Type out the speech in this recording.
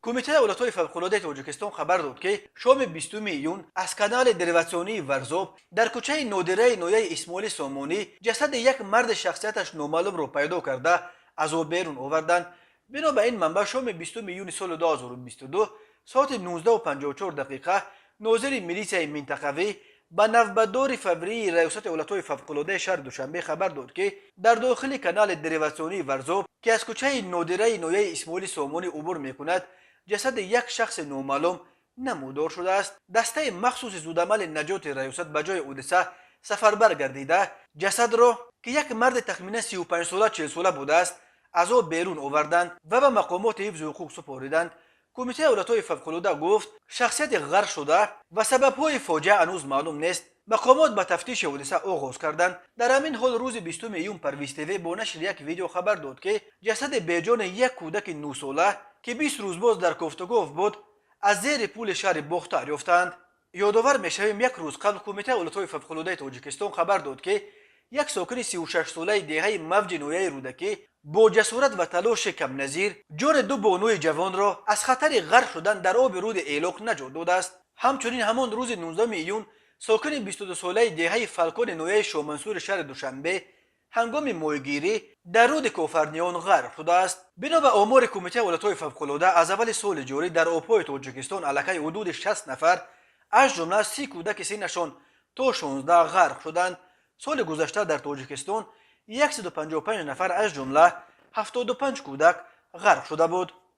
کمیته ایالت‌های فوق‌العاده تاجیکستان خبر داد که شام 20 ایون از کانال دریواسیونی ورزوب در کوچه نودره نویه اسماعیل سامانی جسد یک مرد شخصیتش نامعلوم را پیدا کرده از آب بیرون آوردند. بنا به این منبع شام 20 ایون سال 2022 ساعت 19:54 ناظر میلیسیای منطقوی به نوبتدار فوری ریاست ایالت‌های فوق‌العاده شهر دوشنبه خبر داد که در داخل کانال دریواسیونی ورزوب که از کوچه نودره نویه اسماعیل سامانی عبور میکند جسد یک شخص نامعلوم نمودار شده است. دسته مخصوص زودعمل نجات ریاست به جای حادثه سفربر گردیده جسد را که یک مرد تخمینا 35 ساله 40 ساله بوده است از آب بیرون آوردند و به مقامات حفظ حقوق سپردند. کمیته ایالت‌های فوق‌العاده گفت شخصیت غرق شده و سبب‌های فاجعه هنوز معلوم نیست. مقامات به تفتیش حادثه آغاز کردند. در همین حال روز 20 ایون پرویز تیوی با نشر یک ویدیو خبر داد که جسد بیجان یک کودک 9 ساله که 20 روز باز در کوفتگوف بود از زیر پول شهر بختار یافتند. یادآور می‌شویم یک روز قبل کمیته ایالت‌های فوق‌العاده تاجیکستان خبر داد که یک ساکن 36 ساله دهه موج نویه رودکی با جسارت و تلاش کم نظیر جان دو بانوی جوان را از خطر غرق شدن در آب رود ایلوک نجات داده است. همچنین همان روز 19 ایون ساکن 22 ساله دهه فالکون نویه شامنصور شهر دوشنبه هنگام ماهیگیری در رود کافرنیان غرق شده است. بنا به آمار کمیته ایالت‌های فوق‌العاده از اول سال جاری در آب‌های تاجیکستان علاقه حدود 60 نفر از جمله 30 کودک سنشان تا 16 غرق شدند. سال گذشته در تاجیکستان 155 نفر از جمله 75 کودک غرق شده بود.